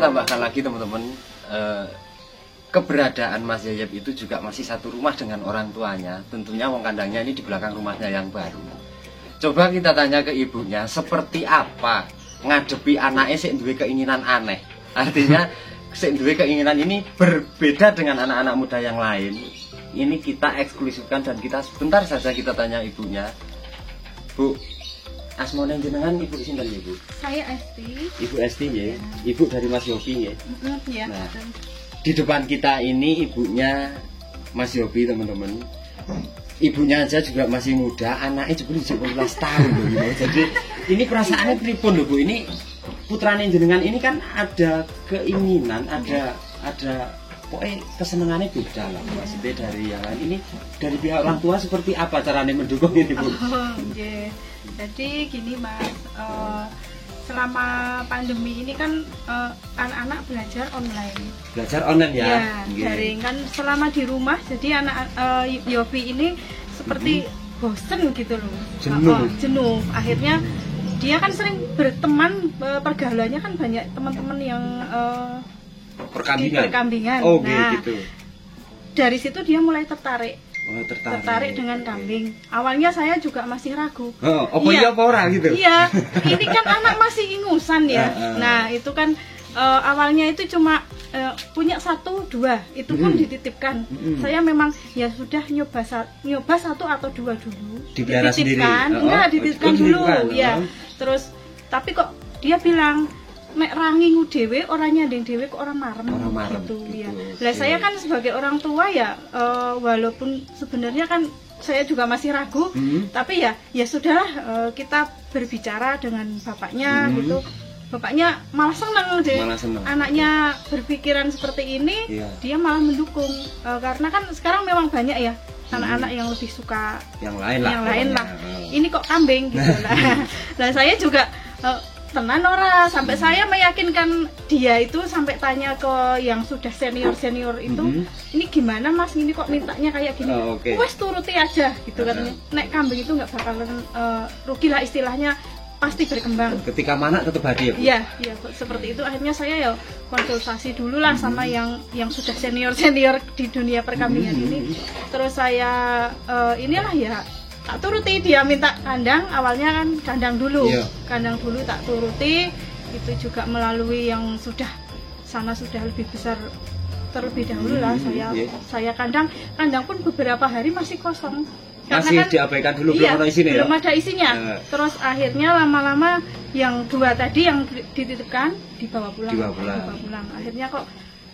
tambahkan lagi teman-teman, keberadaan Mas Yayep itu juga masih satu rumah dengan orang tuanya. Tentunya wong kandangnya ini di belakang rumahnya yang baru. Coba kita tanya ke ibunya, seperti apa ngadepi anaknya sing duwe keinginan aneh. Artinya sing duwe keinginan ini berbeda dengan anak-anak muda yang lain. Ini kita eksklusifkan dan kita sebentar saja kita tanya ibunya. Bu, asmane jenengan Ibu sinten ya, Bu? Saya Esti. Ibu Esti ya. Ibu dari Mas Yopi ya. Ya. Nah, di depan kita ini ibunya Mas Yopi, teman-teman. Ibunya aja juga masih muda, anaknya juga 17 tahun loh gitu. Jadi ini perasaannya pripun loh Bu? Ini putrane jenengan ini kan ada keinginan, ada pokoknya kesenangannya beda lah maksudnya dari yang lain. Ini dari pihak orang tua seperti apa caranya mendukung ini Bu? Okay. Jadi gini Mas, selama pandemi ini kan anak-anak belajar online. Belajar online ya? Ya, daring kan selama di rumah, jadi anak Yofi ini seperti bosen gitu loh. Jenuh. Akhirnya dia kan sering berteman, pergaulannya kan banyak teman-teman yang perkambingan. Oh, nah, gitu. Dari situ dia mulai tertarik. Tertarik dengan kambing. Awalnya saya juga masih ragu. Iya apa orang gitu? Iya, ini kan anak masih ingusan ya. Nah, itu kan awalnya itu cuma punya 1, 2, itu pun dititipkan. Saya memang ya sudah nyoba 1 atau 2 dulu. Dititipkan, enggak dititipkan dulu, ya. Terus tapi kok dia bilang mek rangingu dhewe ora nyanding dhewe kok ora marem gitu ya. Lah saya kan sebagai orang tua ya walaupun sebenarnya kan saya juga masih ragu, tapi ya sudahlah, kita berbicara dengan bapaknya gitu. Bapaknya malah seneng deh. Anaknya berpikiran seperti ini, dia malah mendukung. Karena kan sekarang memang banyak ya anak-anak yang lebih suka yang lain lah. Ini kok kambing gitu lah. Nah, saya juga tenan ora, sampai saya meyakinkan dia itu, sampai tanya ke yang sudah senior itu, ini gimana Mas, ini kok mintanya kayak gini? Wes turuti aja gitu katanya. Nek kambing itu nggak bakalan rugi lah istilahnya, pasti berkembang. Ketika mana tetap hadir. Iya, seperti itu. Akhirnya saya ya konsultasi dulu lah sama yang sudah senior di dunia perkambingan ini. Terus saya inilah ya tak turuti, dia minta kandang, awalnya kan kandang dulu tak turuti. Itu juga melalui yang sudah lebih besar terlebih dahulu lah. Saya kandang pun beberapa hari masih kosong. Masih kan, diabaikan dulu, belum ada isinya. Terus akhirnya lama-lama yang 2 tadi yang dititipkan dibawa pulang. Akhirnya kok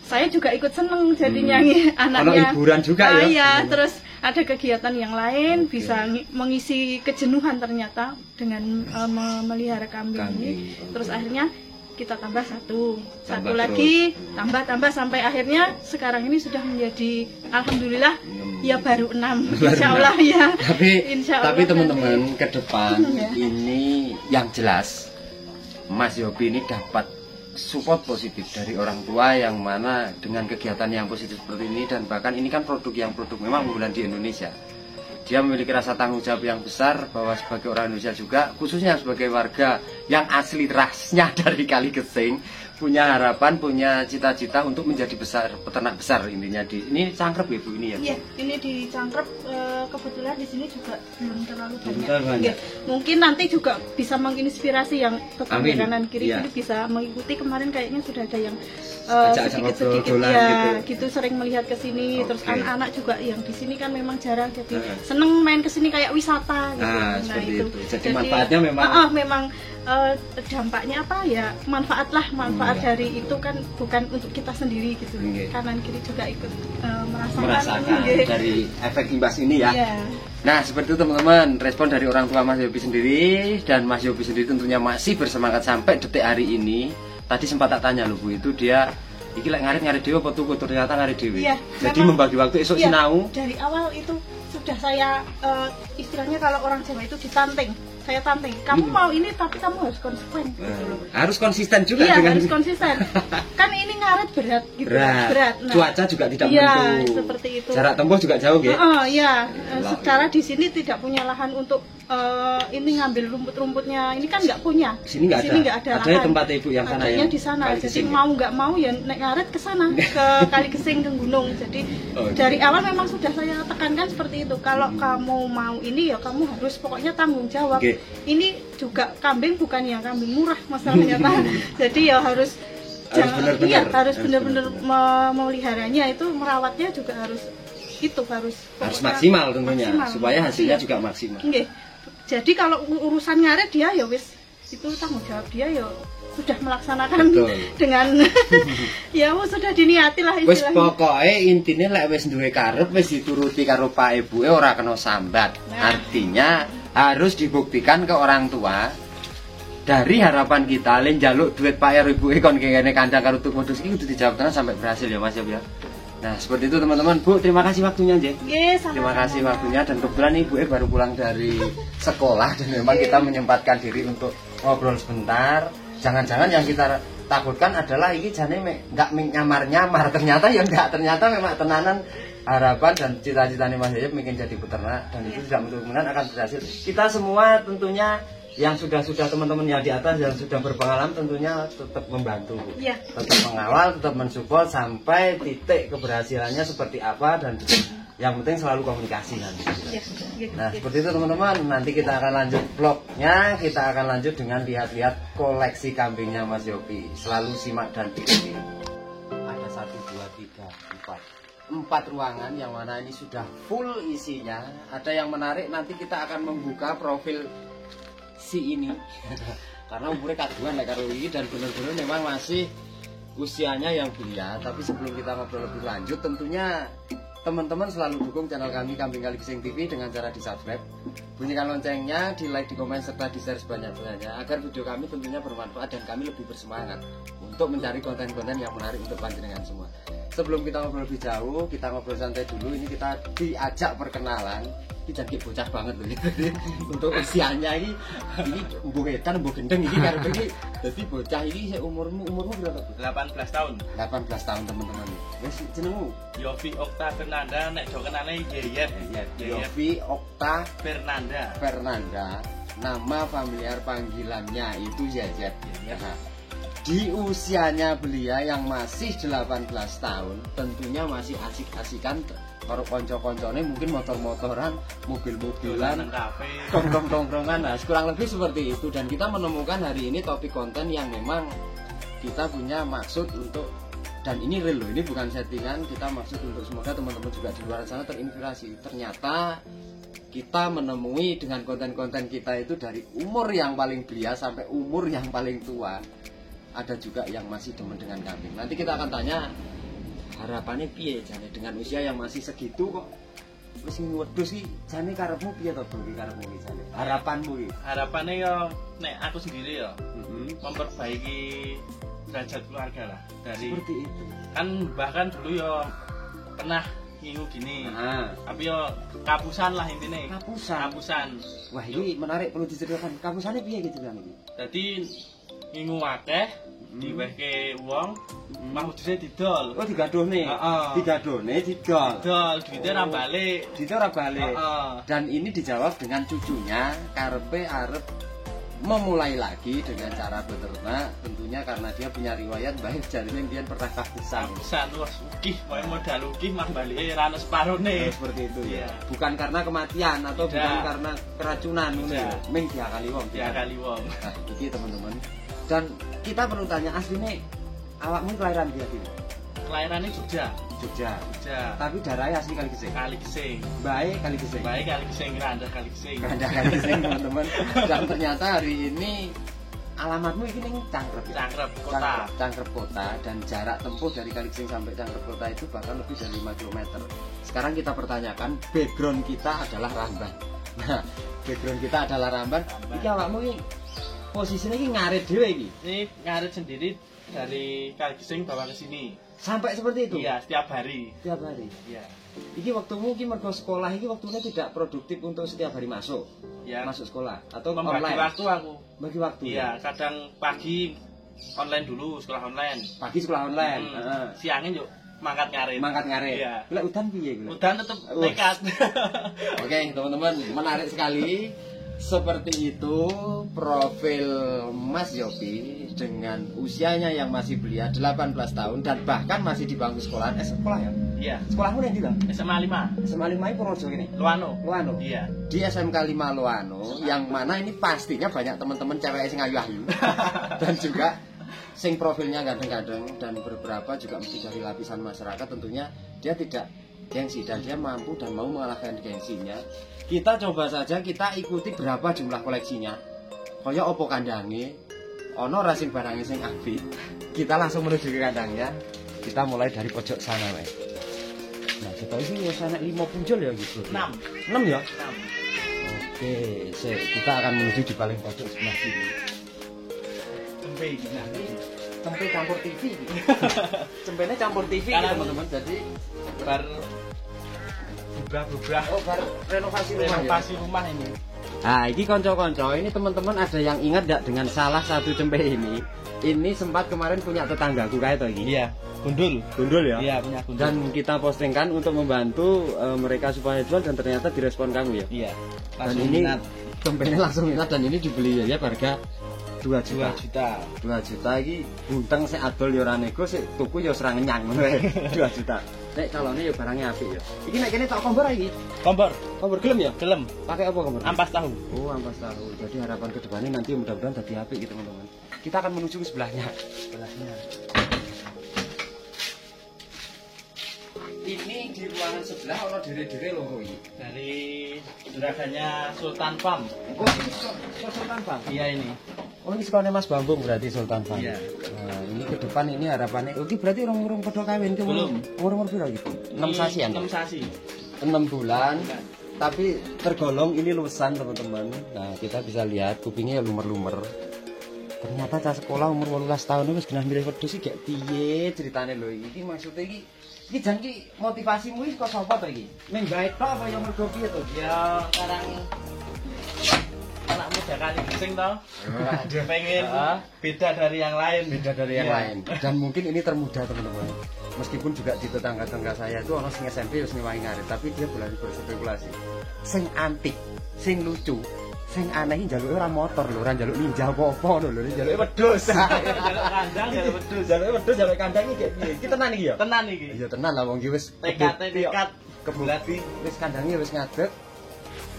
saya juga ikut seneng jadinya anaknya. Hiburan juga ya. Terus ada kegiatan yang lain, bisa mengisi kejenuhan ternyata dengan memelihara kambing ini. Terus akhirnya kita tambah satu lagi, tambah sampai akhirnya sekarang ini sudah menjadi alhamdulillah ya baru 6. Insyaallah ya. Tapi teman-teman ke depan ini yang jelas Mas Yopi ini dapat support positif dari orang tua yang mana dengan kegiatan yang positif seperti ini, dan bahkan ini kan produk memang unggulan di Indonesia. Dia memiliki rasa tanggung jawab yang besar bahwa sebagai orang Indonesia juga, khususnya sebagai warga yang asli rasnya dari Kali Gesing, punya harapan, punya cita-cita untuk menjadi peternak besar intinya. Ini Cangkrep ya Bu ini ya? Iya, ini di Cangkrep, kebetulan di sini juga belum terlalu banyak. Mungkin nanti juga bisa menginspirasi yang tetangga kanan kiri ini bisa mengikuti. Kemarin kayaknya sudah ada yang sedikit gitu sering melihat ke sini. Terus anak-anak juga yang di sini kan memang jarang, jadi seneng main ke sini kayak wisata gitu. Nah itu. Jadi manfaatnya memang dampaknya apa ya, manfaat dari itu kan bukan untuk kita sendiri gitu. Kanan kiri juga ikut merasakan dari efek imbas ini ya. Nah seperti itu teman-teman, respon dari orang tua Mas Yopi sendiri, dan Mas Yopi sendiri tentunya masih bersemangat sampai detik hari ini. Tadi sempat tak tanya loh Bu, itu dia iki lek ngarit dewe apa tuku, ternyata ngarit dewe. Jadi membagi waktu esok sinau. Dari awal itu sudah saya istilahnya kalau orang Jawa itu ditanting. saya tanteng. Kamu mau ini tapi kamu harus konsekuen gitu loh. Harus konsisten juga Iya, dengan harus konsisten. Kan ini ngaret berat gitu. berat. Nah, Cuaca juga tidak iya, menentu. seperti itu. Jarak tempuh juga jauh, nggih. Iya. Secara di sini tidak punya lahan untuk ini ngambil rumput-rumputnya. Ini kan nggak punya. Sini nggak ada. Ada tempat Ibu yang sana adanya yang di sana. Kali Jadi Gesing, mau nggak mau ya naik ngaret ke sana, ke Kali Gesing, ke gunung. Jadi dari awal memang sudah saya tekankan seperti itu. Kalau kamu mau ini ya kamu harus pokoknya tanggung jawab. Ini juga kambing bukan ya kambing murah masalahnya Pak. Jadi ya harus benar-benar memeliharanya itu, merawatnya juga harus maksimal tentunya supaya hasilnya juga maksimal. Jadi kalau urusan ngaret dia ya wis itu tanggung jawab dia ya sudah melaksanakan dengan ya sudah diniati lah istilahnya. Wis pokoke intine lek wis duwe karep wis dituruti karo Pak Ibuke ora kena sambat. Artinya harus dibuktikan ke orang tua. Dari harapan kita len njaluk duit Pak Ibuke kon kene kancang karo tuk modus iki kudu dijawab tenan sampai berhasil ya Mas ya. Nah, seperti itu teman-teman. Bu, terima kasih waktunya, Nggih. Terima kasih waktunya, dan kebetulan Ibu baru pulang dari sekolah dan memang kita menyempatkan diri untuk ngobrol sebentar. Jangan-jangan yang kita takutkan adalah ini jane nggak nyamar-nyamar. Ternyata ya enggak, ternyata memang tenanan harapan dan cita-citanya Mas Yayep ingin jadi peternak, dan itu tidak kemungkinan akan berhasil. Kita semua tentunya yang sudah teman-teman yang di atas yang sudah berpengalaman tentunya tetap membantu, tetap mengawal, tetap mensupport sampai titik keberhasilannya seperti apa, dan yang penting selalu komunikasi nanti. Nah, seperti itu teman-teman. Nanti kita akan lanjut vlognya, kita akan lanjut dengan lihat-lihat koleksi kambingnya Mas Yopi. Selalu simak dan ikuti. Ada 1, 2, 3, 4 ruangan yang mana ini sudah full isinya. Ada yang menarik, nanti kita akan membuka profil si ini karena umurnya kaduan ya karo ini, dan benar-benar memang masih usianya yang belia. Tapi sebelum kita ngobrol lebih lanjut, tentunya teman-teman selalu dukung channel kami Kambing Kali Gesing TV dengan cara di subscribe, bunyikan loncengnya, di like, di komen, serta di share sebanyak-banyaknya agar video kami tentunya bermanfaat dan kami lebih bersemangat untuk mencari konten-konten yang menarik untuk panjenengan semua. Sebelum kita ngobrol lebih jauh, kita ngobrol santai dulu. Ini kita diajak perkenalan. Ini jadi bocah banget loh ini. Untuk usianya ini mbuh edan mbuh gendeng ini karep iki dadi bocah iki umurmu berapa? 18 tahun. 18 tahun teman-teman. Wis jenengmu? Yofi Okta Fernanda, nek do kenale Yayep. Yofi Okta Fernanda. Nama familiar panggilannya itu Yayep. Di usianya belia yang masih 18 tahun, tentunya masih asik-asikan karo konco-koncone, mungkin motor-motoran, mobil-mobilan, tongkrong-tongkrongan. Nah, kurang lebih seperti itu. Dan kita menemukan hari ini topik konten yang memang kita punya maksud untuk, dan ini real loh, ini bukan settingan. Kita maksud untuk semoga teman-teman juga di luar sana terinspirasi. Ternyata kita menemui dengan konten-konten kita itu dari umur yang paling belia sampai umur yang paling tua. Ada juga yang masih demen dengan kambing. Nanti kita akan tanya harapannya piye jane dengan usia yang masih segitu kok wis wedhus iki, jane karepmu piye to Bro, karepmu iki jane? Harapanmu iki. Harapannya ya nek aku sendiri ya memperbaiki derajat keluarga lah dari seperti itu. Kan bahkan dulu ya pernah ngingu gini. Tapi ya kapusan lah intinya. Kapusan. Wah, ini menarik, perlu diceritakan. Kapusannya piye gitu kan iki? Dadi ngingu akeh diwehke wong, mah wedhuse didol. Oh, digadohne. Digadohne didol. Dol, duite ora balik. Duite ora balik. Dan ini dijawab dengan cucunya karepe arep memulai lagi dengan cara beternak, tentunya karena dia punya riwayat baik, jarine dia pernah kapusan. Kapusan wis ukih, koyo modal ukih mah balike ora ono separone. Seperti itu ya. Bukan karena kematian atau bukan karena keracunan ngono ya. Ming diakali wong. Diakali wong. Nah, iki teman-teman. Dan kita perlu tanya, aslinya awakmu kelahiran di hati? Kelahirannya Jogja. Tapi darahnya asli Kali Gesing. Kali Gesing. Baik Kali Gesing, Granda Kali Gesing. Granda Kali Gesing teman-teman. Dan ternyata hari ini alamatmu ini Cangkrep. Cangkrep kota, dan jarak tempuh dari Kali Gesing sampai Cangkrep kota itu bahkan lebih dari 5 km. Sekarang kita pertanyakan, background kita adalah Ramban. Nah, background kita adalah Ramban. Iki awakmu ini posisinya ini ngarit dhewe iki. Ini ngarit sendiri dari Kali Gesing bawa ke sini. Sampai seperti itu? Iya, setiap hari. Setiap hari? Iya. Iki waktumu iki mergo sekolah iki waktunya tidak produktif untuk setiap hari masuk. Ya. Masuk sekolah atau membagi online? Waktu aku. Bagi waktu. Iya, kadang pagi online dulu, sekolah online. Pagi sekolah online. Siangnya yuk mangkat ngarit. Mangkat ngarit. Iya. Lek udan piye kuwi? Udan tetep nekat. Oke, teman-teman, menarik sekali. Seperti itu profil Mas Yopi dengan usianya yang masih belia 18 tahun dan bahkan masih di bangku sekolah. Sekolah ya? Iya. Sekolahmu yang di mana? SMA 5. SMA 5 ini Purworejo ini? Luano. Luano? Iya. Di SMK 5 Luano, yang mana ini pastinya banyak teman-teman cewek sing ayu-ayu. Dan juga sing profilnya ganteng-ganteng dan beberapa juga mesti dari lapisan masyarakat, tentunya dia tidak gengsi dan dia mampu dan mau mengalahkan gengsinya. Kita coba saja kita ikuti berapa jumlah koleksinya. Kaya opo kandange, ono rasin barangnya sing apik. Kita langsung menuju ke kandangnya. Kita mulai dari pojok sana, Mas. Nah, kita ini ya sana 5 punjul ya gitu. 6 ya? 6. Oke, kita akan menuju di paling pojok sebelah sini. Tempe gini. Tempe campur TV. Cempene campur TV teman-teman. Jadi bar bubrah. Oh, bar renovasi rumah ini. Nah, ini konco-konco, ini teman-teman ada yang ingat enggak dengan salah satu cempe ini? Ini sempat kemarin punya tetanggaku kayak itu ini. Iya, gundul ya? Iya, punya gundul. Dan kita postingkan untuk membantu mereka supaya jual dan ternyata direspon kamu ya? Iya. Dan ini cempenya langsung minat dan ini dibeli ya harga 2 juta. 2 juta ini bunteng sik adol ya ora nego, sik tuku ya ora ngenyang ngono 2 juta. Nek calone ya barangnya apik ya. Iki nek kene tak kompor iki. Kompor gelem ya? Gelem. Pakai apa kompor? Ampas tahu. Oh, ampas tahu. Jadi harapan ke depannya nanti mudah-mudahan jadi apik gitu, teman-teman. Kita akan menuju ke sebelahnya. Ini di ruangan sebelah ono dire-dire loro iki. Dari juragannya Sultan Farm. Oh, ini Sultan Farm. Iya ini. Oh, ini sekolahnya Mas Bambung berarti Sultan Farm. Iya. Nah, ini ke depan ini harapannya. Oke, berarti urung padha kawin ki. Belum. Umur piro gitu? 6 sasian. 6 sasi. 6 bulan. Tapi tergolong ini lulusan, teman-teman. Nah, kita bisa lihat kupingnya ya lumer-lumer. Ternyata cah sekolah umur 18 tahun wis genah milih wedhus iki gak piye ceritane lho iki. Iki maksudnya iki jan ki motivasimu iki kok sapa to iki? Ning bae tok apa yang mergo piye to? Ya sekarang anak muda kali gising toh. Dia pengen beda dari yang lain. Dan mungkin ini termuda, teman-teman. Meskipun juga di tetangga-tetangga saya itu orang sing SMP wis ngewangi ngarit, tapi dia boleh berspekulasi. Sing antik, sing lucu, sing aneh njaluke ora motor lho, ora njaluk ninja apa-apa lho, njaluke wedhus. Njaluk kandang, njaluk wedhus. Njaluk kandang iki piye? Iki tenan iki ya? Tenan iki. Iya tenan lah wong iki wis tekad kebulati, wis kandange wis ngadeg.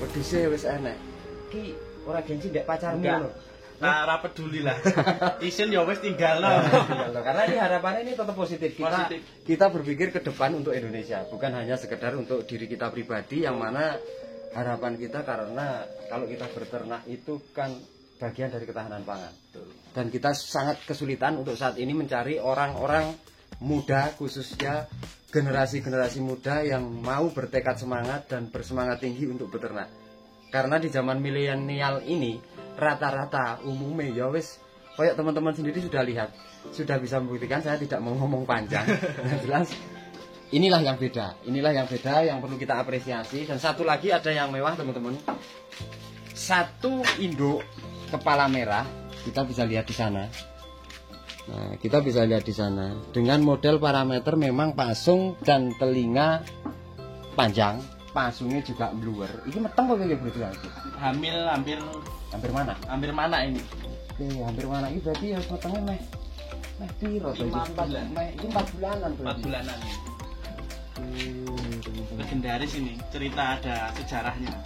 Wedhuse wis enek. Ki ora gengsi ndek pacarmu lho. Nah, ora peduli lah. Isin ya wis tinggal loh. Karena ini harapannya ini tetap positif. Kita berpikir ke depan untuk Indonesia, bukan hanya sekedar untuk diri kita pribadi, yang mana harapan kita karena kalau kita berternak itu kan bagian dari ketahanan pangan. Dan kita sangat kesulitan untuk saat ini mencari orang-orang muda, khususnya generasi-generasi muda yang mau bertekad semangat dan bersemangat tinggi untuk beternak. Karena di zaman milenial ini rata-rata umumnya ya wis kayak teman-teman sendiri sudah lihat, sudah bisa membuktikan. Saya tidak mau ngomong panjang. Jelas inilah yang beda yang perlu kita apresiasi. Dan satu lagi ada yang mewah, teman-teman. Satu induk kepala merah kita bisa lihat di sana. Nah, kita bisa lihat di sana dengan model parameter memang pasung dan telinga panjang. Pasungnya juga bluer. Ini meteng kok kayak gitu lagi. Hampir mana? Hampir mana ini? Hampir mana ini berarti ya metengnya meh piro to? 4 bulanan. 4 bulanan. Legendaris ini, cerita ada sejarahnya.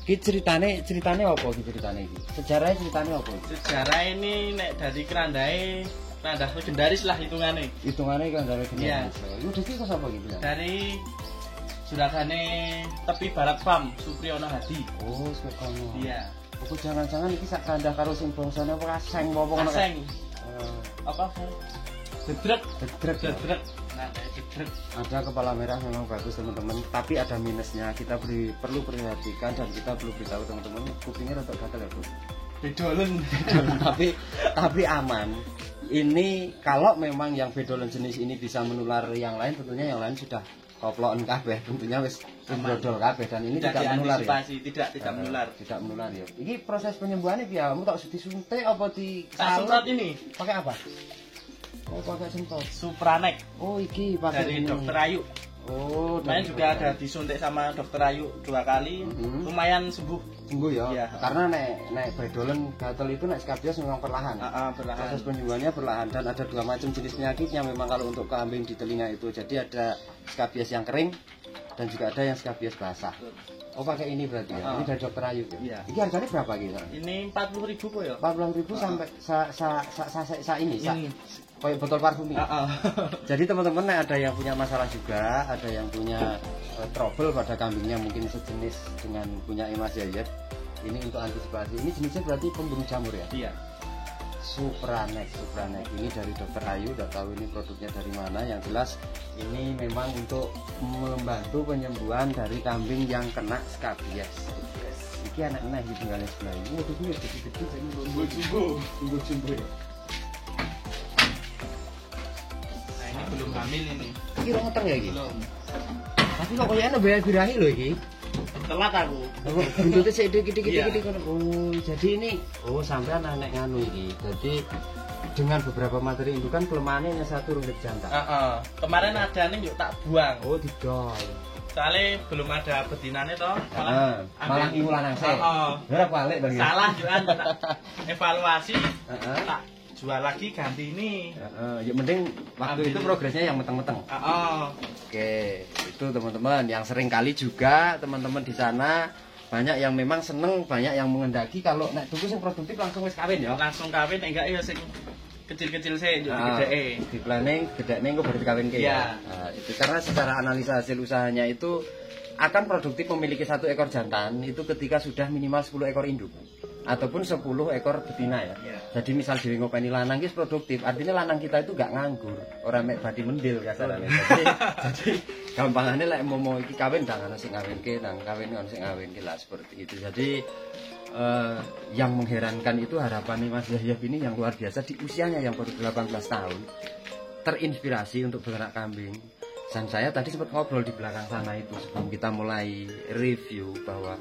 Ki ceritane apa iki ceritane iki? Ceritane apa? Sejarah ini nek dari kerandae legendaris lah hitungannya. Kerandae legendaris. Iya. Lu dadi kok sapa iki? Dari juragane Tepi Barat Farm, Supriyono Hadi. Oh, sekono. Iya. Apa jangan-jangan iki sak kandah karo sing bangsane apa kaseng apa ngono. Kaseng. Apa? Jedrek. Nah, jedrek. Ada kepala merah memang bagus, teman-teman, tapi ada minusnya. Kita perlu perhatikan dan kita perlu beritahu teman-teman, kupingnya rada gatel ya, Bro. Bedolen. tapi aman. ini kalau memang yang bedolan jenis ini bisa menular yang lain, tentunya yang lain sudah koplokan kabeh, tentunya wis brodol kabeh, dan ini tidak menular ya. Tidak menular. Tidak menular ya. Ini proses penyembuhannya piye? Kamu tak disuntik apa di semprot ini? Pakai apa? Oh, pakai semprot. Supranex. Oh, iki pakai dari ini. Dokter Ayu. Oh, lumayan juga ada disuntik sama Dokter Ayu 2 kali, lumayan sembuh ya. Ya. Karena nek bedolan gatel itu nek skabies memang perlahan. Perlahan. Proses penyembuhannya perlahan, dan ada 2 macam jenis penyakitnya memang kalau untuk kambing di telinga itu. Jadi ada skabies yang kering dan juga ada yang skabies basah. Oh, pakai ini berarti ya. Ini dari Dokter Ayu ya. Ini harganya berapa gitu? Ini 40.000 kok ya. 40.000 sampai sa ini. Kayak botol parfum ini. Jadi teman-teman ada yang punya masalah juga, ada yang punya trouble pada kambingnya mungkin sejenis dengan punya Mas Yayat. Ini untuk antisipasi. Ini jenisnya berarti pembunuh jamur ya? Iya. Supranex. Ini dari Dokter Ayu, udah tahu ini produknya dari mana. Yang jelas ini memang untuk membantu penyembuhan dari kambing yang kena skabies. Iki anak-anak di tinggalnya sebelah ini. Waduh, ini gede-gede jadi jumbo ya. Belum hamil ini. Iki ora ngeteng ya iki? Belum. Tapi kok koyo ana birahi lho iki. Telat aku. Buntute sik dikit-dikit ngono. Oh, jadi ini sampean anek nganu iki. Jadi dengan beberapa materi indukan kelemahannya hanya 1 runtit jantan. Kemarin ada nih yuk tak buang. Oh, didol. Soalnya belum ada betinane toh. Malah ngiwu lanang sik. Ora balik dong. Salah juga tak evaluasi. Tak jual lagi ganti ini. Ya mending waktu itu progresnya yang meteng-meteng. Oke, itu teman-teman yang sering kali juga teman-teman di sana banyak yang memang seneng, banyak yang mengendaki kalau nek tuku sing produktif langsung wis kawin ya. Langsung kawin enggak ya sing kecil-kecil sih gedhe. Di planning gedene engko baru dikawinke ya. Itu karena secara analisa hasil usahanya itu akan produktif memiliki 1 ekor jantan itu ketika sudah minimal 10 ekor induk ataupun 10 ekor betina ya. Jadi misal dhewe ngopeni lanang iki produktif, artinya lanang kita itu gak nganggur, ora mek badi mendil kasarane. Jadi gampangane lek mau iki kawin ndang ana sing ngawinke, ndang kawin ana sing ngawinke lah seperti itu. Jadi yang mengherankan itu harapan Mas Yahya ini yang luar biasa di usianya yang baru 18 tahun terinspirasi untuk beternak kambing. Dan saya tadi sempat ngobrol di belakang sana itu sebelum kita mulai review bahwa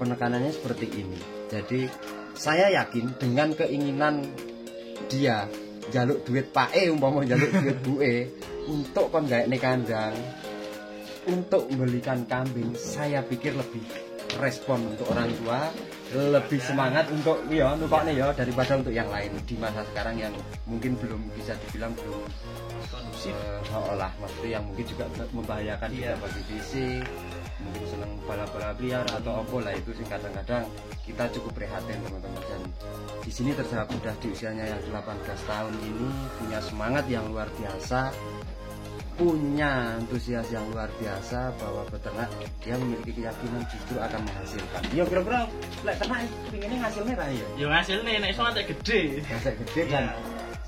penekanannya seperti ini. Jadi saya yakin dengan keinginan dia jaluk duit Pak umpama jaluk duit Bu untuk kon gaekne kandang, untuk membelikan kambing, saya pikir lebih respon untuk orang tua, lebih semangat untuk nukokne daripada untuk yang lain di masa sekarang yang mungkin belum bisa dibilang belum kondusif. Maksudnya yang mungkin juga membahayakan dia bagi fisik, mungkin senang balap-balap liar atau apa lah, itu sih kadang-kadang kita cukup prihatin teman-teman. Dan di sini terjawab sudah di usianya yang 18 tahun ini punya semangat yang luar biasa, punya antusias yang luar biasa bahwa beternak dia memiliki keyakinan justru akan menghasilkan. Ya kira-kira lek ternak pengennya ngasilnya lah ya. Ya ngasilnya nek iso antek gede. Antek gede kan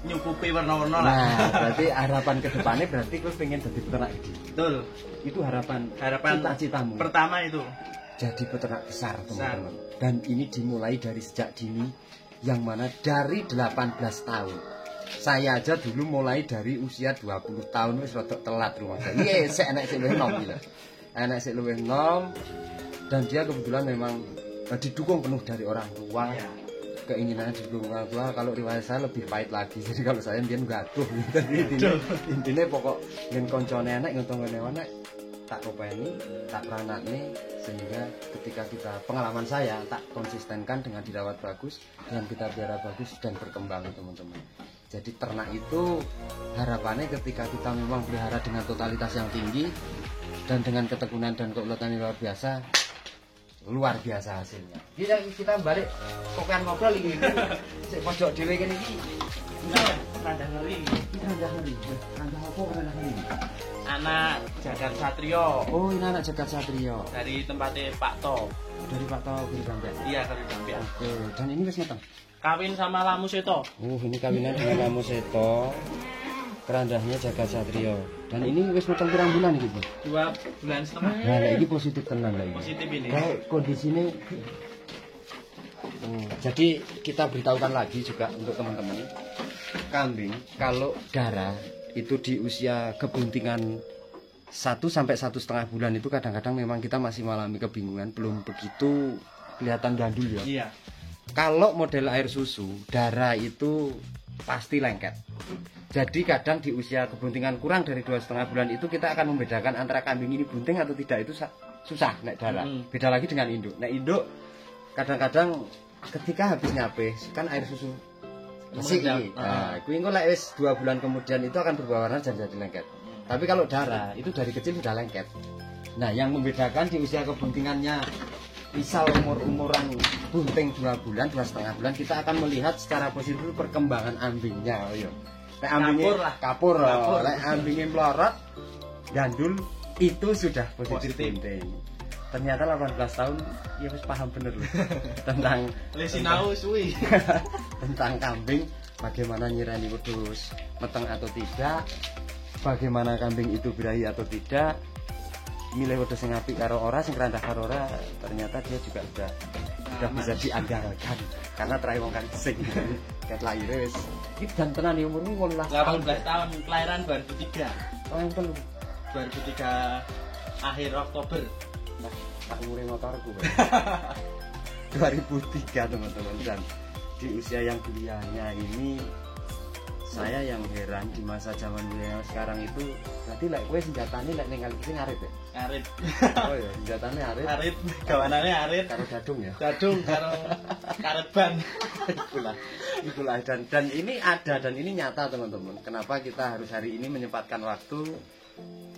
nyukupi warna-warna lah. Nah, berarti harapan ke depannya berarti kowe pengen jadi peternak gede. Betul. Itu harapan cita-citamu. Pertama itu jadi peternak besar, teman-teman. Dan ini dimulai dari sejak dini yang mana dari 18 tahun. Saya aja dulu mulai dari usia 20 tahun wis rada telat rumah saya. Iya, sik enek sik luwih enom iki lho. Enek sik luwih enom, dan dia kebetulan memang didukung penuh dari orang tua. Keinginannya didukung orang tua. Kalau riwayat saya lebih pahit lagi. Jadi kalau saya dia gaduh gitu. Intinya pokok yen koncone enek ngontone enek tak kopeni, tak peranakne, sehingga ketika kita pengalaman saya tak konsistenkan dengan dirawat bagus dan kita pelihara bagus dan berkembang teman-teman. Jadi ternak itu harapannya ketika kita memang pelihara dengan totalitas yang tinggi dan dengan ketekunan dan keuletan yang luar biasa hasilnya. Kita balik kopian ngobrol ini. Sik pojok dhewe kene iki. Rada ngeri. Rada ngeri. Rada apa rada ngeri? Anak Jagat Satrio. Oh, ini anak Jagat Satrio. Dari tempatnya Pak To. Dari Pak To Guri Sampean. Iya, Guri Sampean. Oke, dan ini wis mateng. Kawin sama Lamu Seto. Ini kawinan dengan Lamu Seto. Kerandahnya Jagat Satrio. Dan ini wis mateng pirang bulan iki, Bu? 2 bulan setengah. Nah, ini positif tenan lah ini. Positif ini. Kalau kondisinya jadi kita beritahukan lagi juga untuk teman-teman kambing kalau darah itu di usia kebuntingan 1 sampai 1,5 bulan itu kadang-kadang memang kita masih mengalami kebingungan, belum begitu kelihatan gandul ya. Iya. Kalau model air susu, darah itu pasti lengket. Jadi kadang di usia kebuntingan kurang dari 2,5 bulan itu kita akan membedakan antara kambing ini bunting atau tidak, itu susah naik darah. Beda lagi dengan induk. Nah induk kadang-kadang ketika habis nyapes kan air susu bersih ini. Nah, kuwi engko lek wis 2 bulan kemudian itu akan berubah warna dan jadi lengket. Tapi kalau darah itu dari kecil sudah lengket. Nah, yang membedakan di usia kebuntingannya misal umur-umuran bunting 2 bulan, 2,5 bulan, kita akan melihat secara positif perkembangan ambingnya. Oh iya. Lek ambingnya kapur. Lek ambingnya melorot, gandul, itu sudah positif bunting. Ternyata 18 tahun ya wis paham bener loh tentang lesinau suwi tentang kambing, bagaimana nyirani wedhus meteng atau tidak, bagaimana kambing itu birahi atau tidak, milih wedhus sing apik karo ora, sing rendah karo ora, ternyata dia juga sudah bisa diandalkan karena terakhir wong kan sing ket lahir wis iki dan tenan ya umurmu 18 tahun, kelahiran 2003. Tahun 2003 akhir Oktober. Nah, tak umure motorku 2003 teman-teman, dan di usia yang belianya ini saya yang heran di masa zaman beliau sekarang itu berarti lek kowe senjatane lek ning kali sing arit ya? Arit. Oh ya, senjatane arit. Arit, gawanane arit karo dadung ya. Dadung karo karet ban. Itulah dan ini ada dan ini nyata teman-teman. Kenapa kita harus hari ini menyempatkan waktu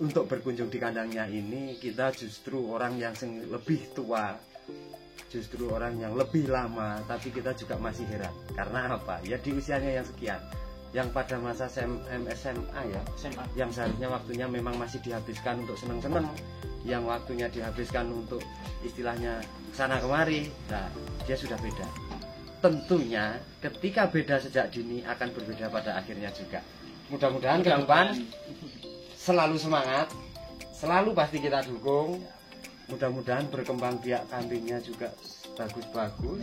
untuk berkunjung di kandangnya ini? Kita justru orang yang lebih tua, justru orang yang lebih lama, tapi kita juga masih heran. Karena apa? Ya di usianya yang sekian, yang pada masa SMA ya, yang seharusnya waktunya memang masih dihabiskan untuk senang-senang, yang waktunya dihabiskan untuk istilahnya sana kemari, nah dia sudah beda. Tentunya ketika beda sejak dini akan berbeda pada akhirnya juga. Mudah-mudahan ke depan selalu semangat, selalu pasti kita dukung. Mudah-mudahan berkembang biak kambingnya juga bagus-bagus,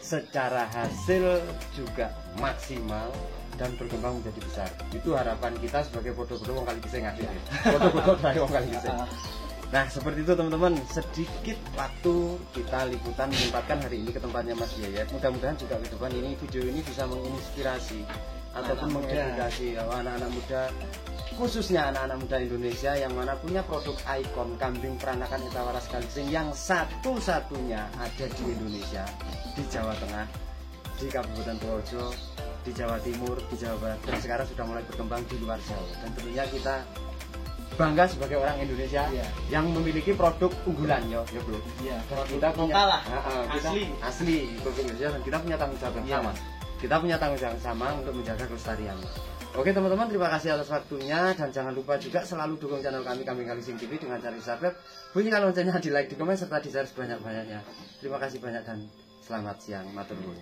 secara hasil juga maksimal dan berkembang menjadi besar. Itu harapan kita sebagai foto-foto wong kali gising ngasih. Foto-foto dari wong kali gising. Nah seperti itu teman-teman, sedikit waktu kita liputan menyempatkan hari ini ke tempatnya Mas Yayat. Mudah-mudahan juga ke depan ini video ini bisa menginspirasi ataupun mengedukasi anak-anak muda, khususnya anak-anak muda Indonesia yang mana punya produk ikon kambing peranakan Etawaras Kalising yang satu-satunya ada di Indonesia, di Jawa Tengah, di Kabupaten Purworejo, di Jawa Timur, di Jawa Barat, dan sekarang sudah mulai berkembang di luar Jawa. Dan tentunya kita bangga sebagai orang Indonesia yang memiliki produk unggulan ya bro. Kita punya asli produk Indonesia, dan kita punya tanggung jawab yang sama. Kita punya tanggung jawab sama untuk menjaga kelestarian. Oke teman-teman, terima kasih atas waktunya, dan jangan lupa juga selalu dukung channel kami Kalising TV dengan cara subscribe, bunyikan loncengnya, di like, di komen, serta di share sebanyak-banyaknya. Terima kasih banyak dan selamat siang, matur nuwun.